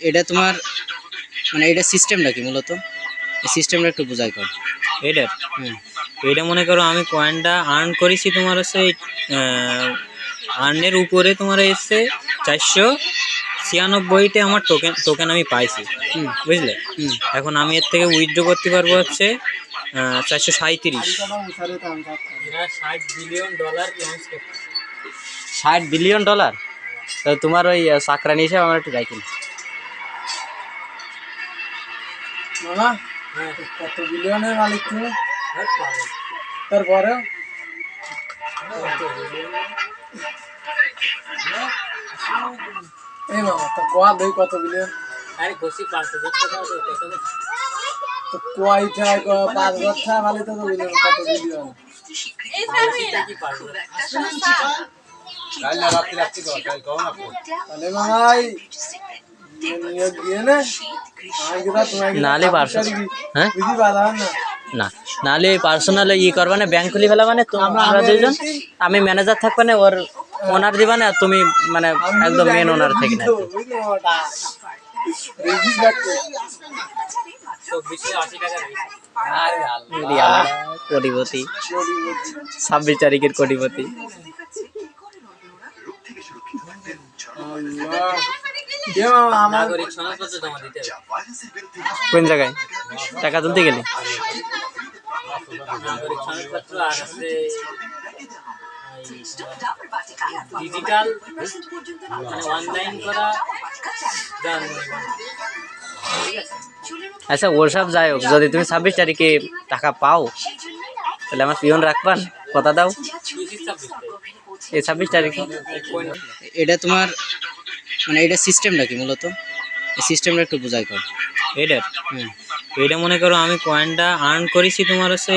এটা তোমার মানে এটা সিস্টেমটা কি মূলত? এই সিস্টেমটা একটু বোঝাই কর। এটার হুম এটা মনে করো আমি কয়েনটা আর্ন করেছি তোমার হচ্ছে আর্নের উপরে তোমার এসছে 496তে আমার টোকেন আমি পাইছি, হুম বুঝলে। হুম এখন আমি এর থেকে উইথড্র করতে পারবো হচ্ছে 437। 60 বিলিয়ন ডলার। তো তোমার ওই চাকরানি হিসাবে আমার একটু যাই কিনা মামা, কত বিলিয়নের মালিক তুমি? তারপরে এই মামা তো কোয়া দেই কত বিলিয়ন? তো কোয়াইটা 5,000 টাকা মালিক তো বিলিয়ন কত বিলিয়ন? তাহলে মামাই নিয়োগ দিয়ে নে নাহলে পার্সোনাল হ্যাঁ বুঝি বাধা না। না নাহলে পার্সোনাল ই করবা না, ব্যাংক খুলি ফেলা মানে আমরা দুইজন, আমি ম্যানেজার থাকবা না, ওর ওনার দিবা না, আর তুমি মানে একদম মেন ওনার থেকে না। কোটিপতি 26 তারিখের কোটিপতি। কোন জায়গায় টাকা তুলতে গেলে? ডিজিটাল অনলাইন করা। আচ্ছা ওসব যাই হোক, যদি তুমি 26 তারিখে টাকা পাও তাহলে আমার পিয়ন রাখবান, কথা দাও। এই 26 তারিখে এটা তোমার মানে এটা সিস্টেমটা কি মূলত? এই সিস্টেমটা একটু বোঝাই কর। এটার হুম এটা মনে করো আমি কয়েনটা আর্ন করেছি তোমার হচ্ছে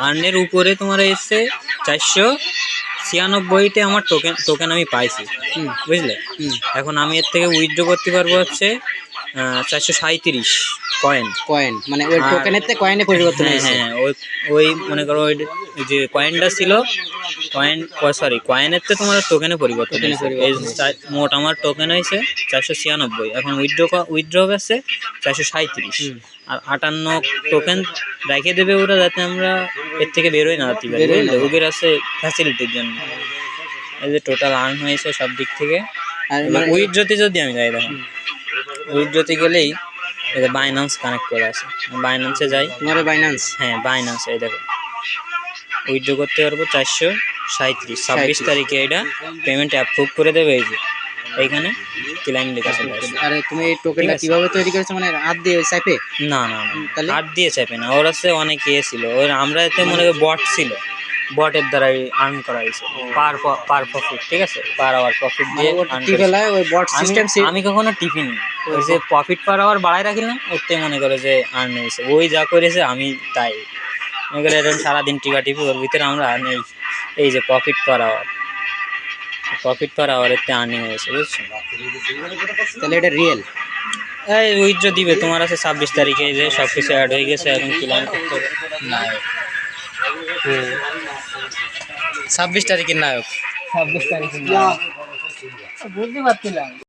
আর্নের উপরে তোমার এসছে 496তে আমার টোকেন আমি পাইছি, হুম বুঝলে। হুম এখন আমি এর থেকে উইথড্র করতে পারবো হচ্ছে 437 কয়েন, মানে ওই টোকেনের তে কয়েনে পরিবর্তন হ্যাঁ হয়েছে। হ্যাঁ ওই মনে করো ওই যে কয়েনটা ছিল কয়েনের তো তোমার টোকেনে পরিবর্তন টোকেনে হয়েছে। এই পরিবর্তন হয়েছে। মোট আমার টোকেন হয়েছে 496, এখন উইথড্র হচ্ছে 437। হুম আর 58 টোকেন রেখে দেবে ওরা, যাতে আমরা এর থেকে বেরোই না হতে পারি, বুঝলে। ওদের আছে ফ্যাসিলিটির জন্য। এই যে টোটাল আর্ন হয়েছে সব দিক থেকে। আর এবার মানে উইথড্রতে যদি আমি যাই, দেখো উইথড্রতে গেলেই এটা বাইন্যান্স কানেক্ট করা আছে, বাইন্যান্সে যাই। তোমার বাইন্যান্স হ্যাঁ বাইন্যান্স, এই দেখো উইথড্র করতে পারবো 437। 26 তারিখে এটা পেমেন্ট অ্যাপ্রুভ করে দেবে। এই যে এইখানে ক্লাইম লেখা চলে আসবে। আরে তুমি এই টোকেনটা ঠিক আছে। কিভাবে তৈরি করেছো, মানে হাত দিয়ে চাইপে? না না না, তাহলে হাত দিয়ে চাপে না, ওর আছে অনেক ইয়ে ছিল। ওর আমরা এতে মনে করি বট ছিল, বটের দ্বারাই আর্ন করা হয়েছে পার প্রফিট, ঠিক আছে, পার আওয়ার প্রফিট দিয়ে earn করেছে। ওই বট সিস্টেম আমি কখনো টিফিনি ওই যে প্রফিট পার আওয়ার বাড়াই রাখিলাম, ওতে মনে করে যে আর্ন হয়েছে। ওই যা করেছে আমি তাই মনে করে এরকম সারাদিন টিপি, ওর ভিতরে আমরা নেই। এই যে প্রফিট পার আওয়ার এতে আর্নিং হয়েছে, বুঝছো। তাহলে এটা রিয়েল? এই উইথড্র দিবে তোমার আছে 26 তারিখে, যে সব কিছু অ্যাড হয়ে গেছে, এখন ক্লাইম করতে হবে। 26 তারিখের নায়ক। 26 তারিখে বুঝতে পারছিলাম।